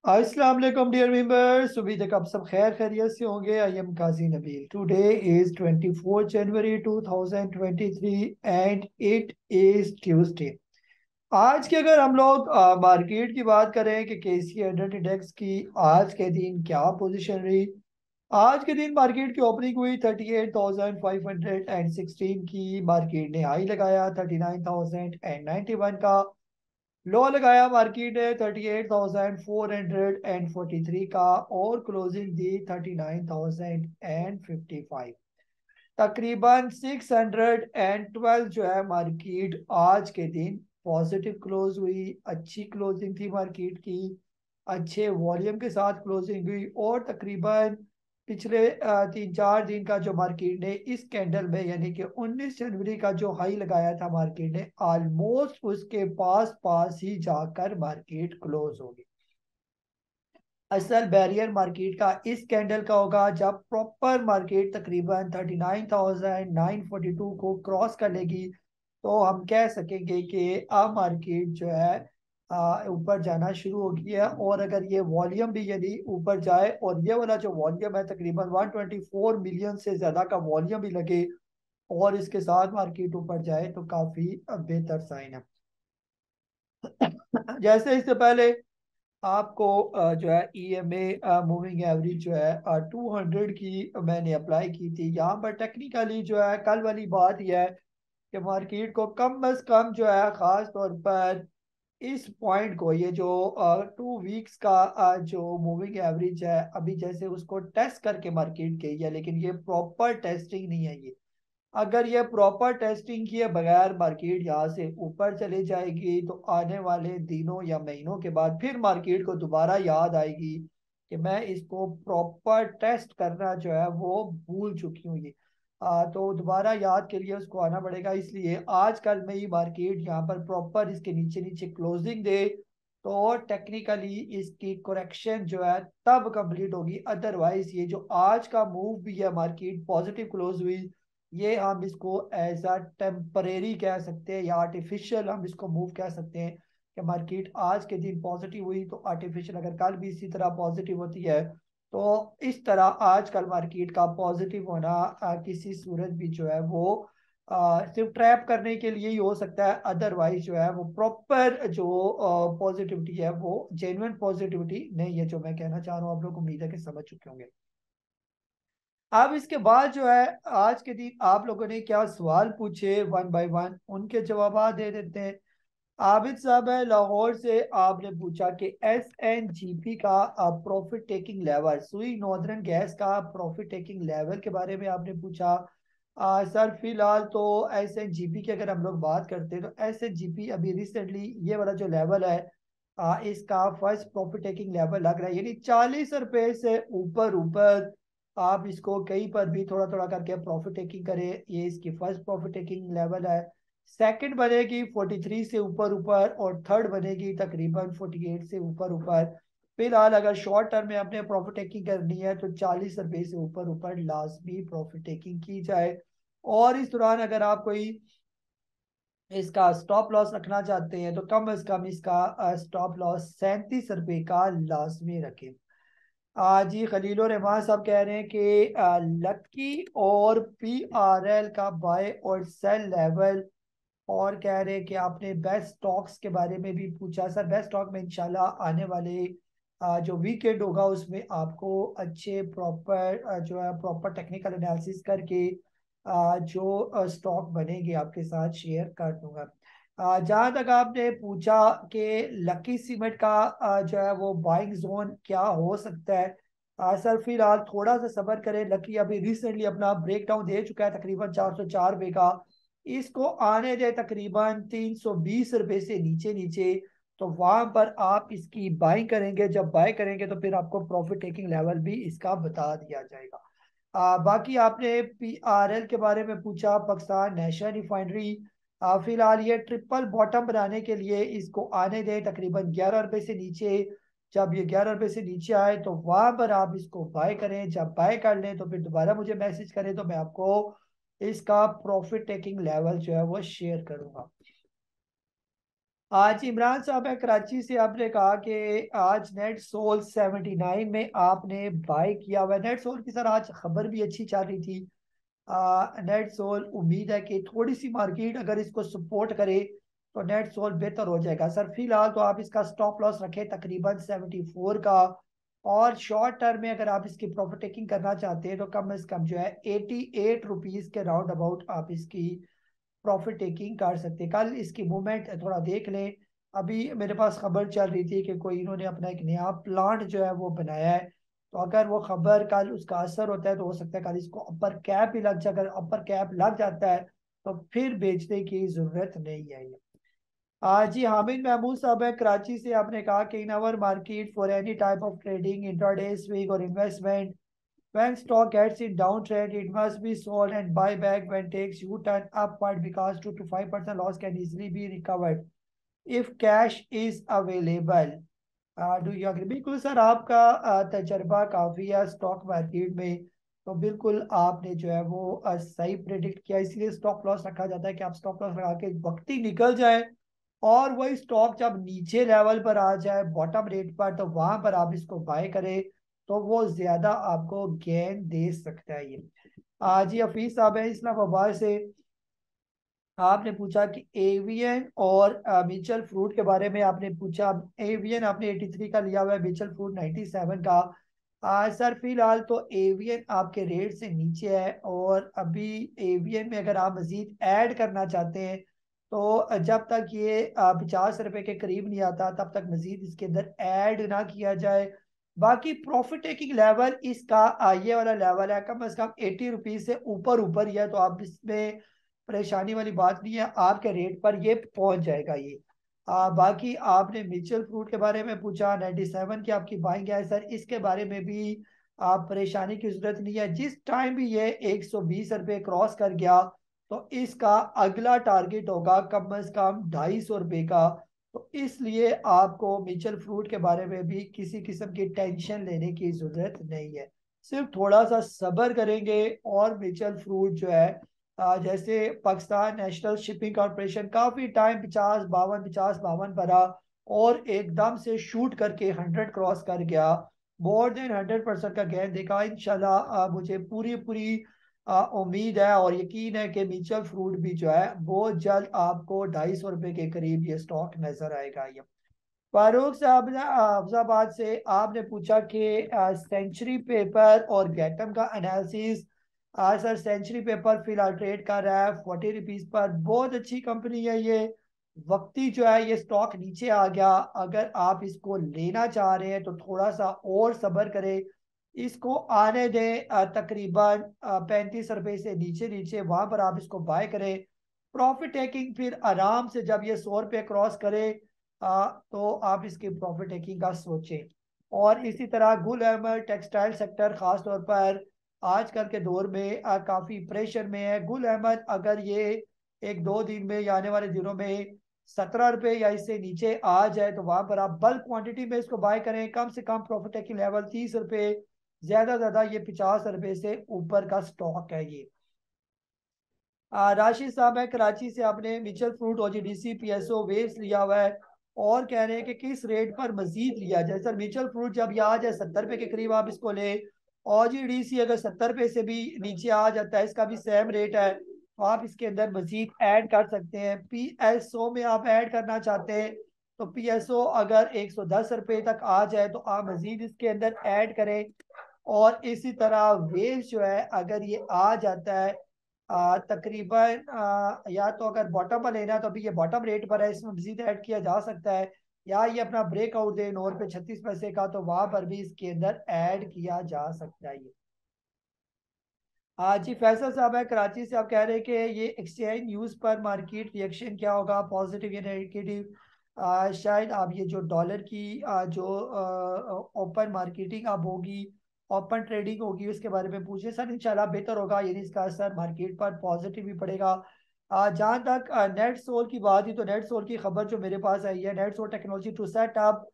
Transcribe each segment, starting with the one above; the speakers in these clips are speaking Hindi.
अस्सलाम वालेकुम डियर मेंबर्स, उम्मीद है कि आप सब खैर खैरियत से होंगे। I am Qazi Nabeel. Today is 24 January 2023 and it is Tuesday. आज के अगर हम लोग मार्केट की बात करें कि केसी हंड्रेड इंडेक्स की आज के दिन क्या पोजीशन रही। आज के दिन मार्केट की ओपनिंग हुई 38,516 की। मार्केट ने हाई लगाया 39,091 का। लो लगाया मार्केट ने 38,443 का और क्लोजिंग दी 39,055। तकरीबन 612 जो है मार्केट आज के दिन पॉजिटिव क्लोज हुई। अच्छी क्लोजिंग थी मार्केट की, अच्छे वॉल्यूम के साथ क्लोजिंग हुई। और तकरीबन पिछले 3-4 दिन का जो मार्केट ने इस कैंडल में यानी कि 19 जनवरी का जो हाई लगाया था मार्केट ने, ऑलमोस्ट उसके पास पास ही जाकर मार्केट क्लोज होगी। असल बैरियर मार्केट का इस कैंडल का होगा जब प्रॉपर मार्केट तकरीबन 39,942 को क्रॉस कर लेगी, तो हम कह सकेंगे कि अब मार्केट जो है ऊपर जाना शुरू हो गया है। और अगर ये वॉल्यूम भी यदि ऊपर जाए और ये वाला जो वॉल्यूम है तकरीबन 124 मिलियन से ज्यादा का वॉल्यूम भी लगे और इसके साथ मार्केट ऊपर जाए तो काफी बेहतर साइन है। जैसे इससे पहले आपको जो है ईएमए मूविंग एवरेज जो है 200 की मैंने अप्लाई की थी। यहाँ पर टेक्निकली जो है कल वाली बात यह है कि मार्केट को कम अज कम जो है खास तौर पर इस पॉइंट को, ये जो 2 वीक्स का जो मूविंग एवरेज है, अभी जैसे उसको टेस्ट करके मार्केट गई है, लेकिन ये प्रॉपर टेस्टिंग नहीं है। ये अगर ये प्रॉपर टेस्टिंग किए बगैर मार्केट यहाँ से ऊपर चले जाएगी तो आने वाले दिनों या महीनों के बाद फिर मार्केट को दोबारा याद आएगी कि मैं इसको प्रॉपर टेस्ट करना जो है वो भूल चुकी हूँ। ये तो दोबारा याद के लिए उसको आना पड़ेगा। इसलिए आज कल में ही मार्केट यहाँ पर प्रॉपर इसके नीचे नीचे क्लोजिंग दे तो टेक्निकली इसकी करेक्शन जो है तब कंप्लीट होगी। अदरवाइज ये जो आज का मूव भी है, मार्केट पॉजिटिव क्लोज हुई, ये हम इसको एज अ टेम्परेरी कह सकते हैं या आर्टिफिशियल हम इसको मूव कह सकते हैं कि मार्केट आज के दिन पॉजिटिव हुई तो आर्टिफिशियल अगर कल भी इसी तरह पॉजिटिव होती है तो इस तरह आजकल मार्केट का पॉजिटिव होना किसी सूरत भी जो है वो सिर्फ ट्रैप करने के लिए ही हो सकता है। अदरवाइज जो है वो प्रॉपर जो पॉजिटिविटी है वो जेन्युइन पॉजिटिविटी नहीं है। जो मैं कहना चाह रहा हूँ आप लोग उम्मीद है कि समझ चुके होंगे। अब इसके बाद जो है आज के दिन आप लोगों ने क्या सवाल पूछे वन बाय वन उनके जवाब दे देते हैं। आबिद साहब है लाहौर से, आपने पूछा कि SNGP का प्रॉफिट टेकिंग लेवल, सुई नॉर्दर्न गैस का प्रॉफिट टेकिंग लेवल के बारे में आपने पूछा। सर फिलहाल तो SNGP की अगर हम लोग बात करते हैं तो SNGP अभी रिसेंटली ये वाला जो लेवल है इसका फर्स्ट प्रॉफिट टेकिंग लेवल लग रहा है, यानी 40 रुपए से ऊपर ऊपर आप इसको कहीं पर भी थोड़ा थोड़ा करके प्रॉफिट टेकिंग करें। ये इसकी फर्स्ट प्रॉफिट टेकिंग लेवल है। सेकंड बनेगी 43 से ऊपर ऊपर और थर्ड बनेगी तकरीबन 48 से ऊपर ऊपर। फिलहाल अगर शॉर्ट टर्म में आपने प्रॉफिट टेकिंग करनी है तो 40 रुपए से ऊपर ऊपर लाजमी प्रॉफिट टेकिंग की जाए। और इस दौरान अगर आप कोई इसका स्टॉप लॉस रखना चाहते हैं तो कम से कम इसका स्टॉप लॉस 37 रुपए का लाजमी रखें। जी खलील रहमान साहब कह रहे हैं कि लक्की और PRL का बाय और सेल लेवल, और कह रहे हैं कि आपने बेस्ट स्टॉक्स के बारे में भी पूछा। सर बेस्ट स्टॉक में इंशाल्लाह आने वाले जो वीकेंड होगा उसमें आपको अच्छे प्रॉपर जो है प्रॉपर टेक्निकल एनालिसिस करके जो स्टॉक बनेंगे आपके साथ शेयर कर दूंगा। जहाँ तक आपने पूछा कि लकी सीमेंट का जो है वो बाइंग जोन क्या हो सकता है, सर फिलहाल थोड़ा सा सब्र करें। लकी अभी रिसेंटली अपना ब्रेक डाउन दे चुका है तकरीबन 404 रुपए का। इसको आने दे तकरीबन 320 रुपए से नीचे नीचे, तो वहां पर आप इसकी बाइंग करेंगे। जब बाय करेंगे तो फिर आपको प्रॉफिट टेकिंग लेवल भी इसका बता दिया जाएगा। बाकी आपने PRL के बारे में पूछा, पाकिस्तान नेशनल रिफाइनरी। फिलहाल ये ट्रिपल बॉटम बनाने के लिए इसको आने दें तकरीबन 11 रुपए से नीचे। जब ये 11 रुपए से नीचे आए तो वहां पर आप इसको बाय करें। जब बाय कर लें तो फिर दोबारा मुझे मैसेज करें तो मैं आपको इसका प्रॉफिट टेकिंग लेवल जो है वो शेयर करूंगा। आज इमरान साहब है कराची से, आपने कहा कि आज नेट सोल 79 में आपने बाय किया हुआ है। नेट सोल की सर आज खबर भी अच्छी चल रही थी। नेट सोल उम्मीद है कि थोड़ी सी मार्केट अगर इसको सपोर्ट करे तो नेट सोल बेहतर हो जाएगा सर। फिलहाल तो आप इसका स्टॉप लॉस रखें तकरीबन 74 का, और शॉर्ट टर्म में अगर आप इसकी प्रॉफिट टेकिंग करना चाहते हैं तो कम से कम जो है 88 रुपीज के राउंड अबाउट आप इसकी प्रॉफिट टेकिंग कर सकते हैं। कल इसकी मूवमेंट थोड़ा देख लें। अभी मेरे पास खबर चल रही थी कि कोई इन्होंने अपना एक नया प्लांट जो है वो बनाया है, तो अगर वो खबर कल उसका असर होता है तो हो सकता है कल इसको अपर कैप ही लग जाए। अगर अपर कैप लग जाता है तो फिर बेचने की जरूरत नहीं है ये। जी हामिद महमूद साहब है कराची से, आपने कहा कि in our market for any type of trading intraday swing और investment, when stock gets in downtrend, it must be sold and buy back when takes U-turn upward because 2 to 5% loss can easily be recovered if cash is available. Do you agree? बिल्कुल सर, आपका तजर्बा काफ़ी है स्टॉक मार्केट में, तो बिल्कुल आपने जो है वो सही प्रेडिक्ट किया। इसलिए स्टॉप लॉस रखा जाता है कि आप स्टॉप लॉस लगा के वक्त ही निकल जाए, और वही स्टॉक जब नीचे लेवल पर आ जाए बॉटम रेट पर तो वहां पर आप इसको बाय करें, तो वो ज्यादा आपको गेन दे सकता है ये। जी हफीज साहब है इस्लामाबाद से, आपने पूछा कि एवियन और मिचल फ्रूट के बारे में आपने पूछा। एवियन आपने 83 का लिया हुआ है, मिचल फ्रूट 97 का। सर फिलहाल तो एवियन आपके रेट से नीचे है, और अभी एवियन में अगर आप मजीद ऐड करना चाहते हैं तो जब तक ये 50 रुपए के करीब नहीं आता तब तक मजीद इसके अंदर ऐड ना किया जाए। बाकी प्रॉफिट टेकिंग लेवल इसका ये वाला लेवल है, कम से कम 80 रुपीज से ऊपर ऊपर ही है, तो आप इसमें परेशानी वाली बात नहीं है, आपके रेट पर ये पहुंच जाएगा ये। बाकी आपने म्यूचुअल फ्रूट के बारे में पूछा, 97 की आपकी बाइंग है सर, इसके बारे में भी आप परेशानी की जरूरत नहीं है। जिस टाइम भी ये 120 रुपये क्रॉस कर गया तो इसका अगला टारगेट होगा कम से कम 250 रुपये का। तो इसलिए आपको म्यूचुअल फ्रूट के बारे में भी किसी किस्म की टेंशन लेने की जरूरत नहीं है। सिर्फ थोड़ा सा सब्र करेंगे और म्यूचुअल फ्रूट जो है जैसे पाकिस्तान नेशनल शिपिंग कॉरपोरेशन काफी टाइम 50 52 पड़ा और एकदम से शूट करके 100 क्रॉस कर गया, मोर देन 100% का गेन देखा। इंशाल्लाह मुझे पूरी पूरी उम्मीद है और यकीन है कि म्यूचुअल फ्रूट भी जो है बहुत जल्द आपको 250 रुपये के करीब ये स्टॉक नजर आएगा ये। फारूक साहब ने अफजाबाद से आपने पूछा कि सेंचुरी पेपर और गैटम का एनालिसिस। सर सेंचुरी पेपर फिलहाल ट्रेड कर रहा है 40 रुपीज पर, बहुत अच्छी कंपनी है ये। वक्ती जो है ये स्टॉक नीचे आ गया, अगर आप इसको लेना चाह रहे हैं तो थोड़ा सा और सब्र करें, इसको आने दें तकरीबन 35 रुपए से नीचे नीचे, वहां पर आप इसको बाय करें। प्रॉफिट टेकिंग फिर आराम से जब ये 100 रुपये क्रॉस करे तो आप इसकी प्रॉफिट टेकिंग का सोचें। और इसी तरह गुल अहमद टेक्सटाइल सेक्टर खास तौर पर आजकल के दौर में काफी प्रेशर में है। गुल अहमद अगर ये एक दो दिन में या आने वाले दिनों में 17 रुपये या इससे नीचे आ जाए तो वहां पर आप बल्क क्वांटिटी में इसको बाय करें। कम से कम प्रॉफिट टेकिंग लेवल 30 रुपये, ज्यादा ज्यादा ये 50 रुपये से ऊपर का स्टॉक है ये। राशिद साहब है कराची से, आपने Mitchell fruit OGDC PSO waves लिया हुआ है और कह रहे हैं कि किस रेट पर मजीद लिया जाए। सर मिचल फ्रूट जब ये आ जाए 70 रुपए के करीब आप इसको ले, ओजीडीसी अगर 70 रुपए से भी नीचे आ जाता है, इसका भी सेम रेट है, तो आप इसके अंदर मजीद ऐड कर सकते हैं। पीएसओ में आप ऐड करना चाहते हैं तो पीएसओ अगर 110 रुपए तक आ जाए तो आप मजीद इसके अंदर ऐड करें। और इसी तरह वेव्स जो है अगर ये आ जाता है तकरीबन या तो अगर बॉटम पर लेना है तो अभी ये बॉटम रेट पर है, इसमें मजीद ऐड किया जा सकता है, या ये अपना ब्रेकआउट दे 9 रुपये 36 पैसे का तो वहां पर भी इसके अंदर ऐड किया जा सकता है ये। जी फैसल साहब है कराची से, आप कह रहे हैं कि ये एक्सचेंज न्यूज पर मार्केट रिएक्शन क्या होगा, पॉजिटिव या नेगेटिव। शायद आप ये जो डॉलर की जो ओपन मार्केटिंग अब होगी, ओपन ट्रेडिंग होगी, उसके बारे में पूछे सर। इंशाल्लाह बेहतर होगा, यानी इसका असर मार्केट पर पॉजिटिव भी पड़ेगा। जहाँ तक नेट सोल की बात ही, तो नेट सोल की खबर जो मेरे पास आई है, NetSol technology to set up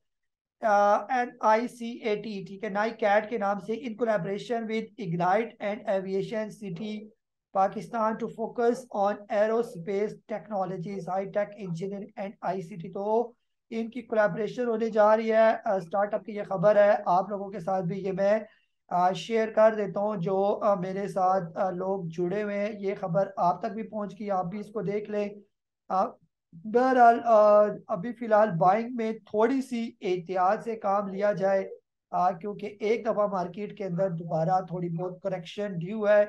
NICAT, ठीक है, नाई कैट के नाम से, in collaboration with Ignite and aviation city Pakistan to focus on aerospace technologies, high tech engineering and ICT. तो इनकी कोलैबोरेशन होने जा रही है। स्टार्टअप की ये खबर है, आप लोगों के साथ भी ये मैं शेयर कर देता हूँ। जो मेरे साथ लोग जुड़े हुए हैं, ये खबर आप तक भी पहुंच गई, आप भी इसको देख लें। अ, बहरहाल अभी फिलहाल बाइंग में थोड़ी सी एहतियात से काम लिया जाए, क्योंकि एक दफा मार्केट के अंदर दोबारा थोड़ी बहुत करेक्शन ड्यू है,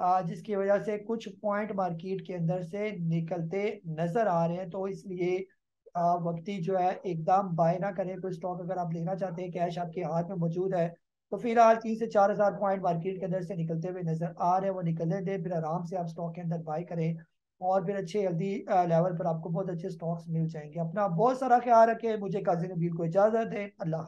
जिसकी वजह से कुछ पॉइंट मार्केट के अंदर से निकलते नजर आ रहे हैं। तो इसलिए वक्ती जो है एकदम बाय ना करें। कोई स्टॉक अगर आप लेना चाहते हैं, कैश आपके हाथ में मौजूद है, तो फिलहाल 3 से 4 हजार पॉइंट मार्केट के अंदर से निकलते हुए नजर आ रहे हैं, वो निकलने दें, फिर आराम से आप स्टॉक के अंदर बाय करें और फिर अच्छे हेल्दी लेवल पर आपको बहुत अच्छे स्टॉक्स मिल जाएंगे। अपना बहुत सारा ख्याल रखें। मुझे काजी नबील को इजाजत है। अल्लाह।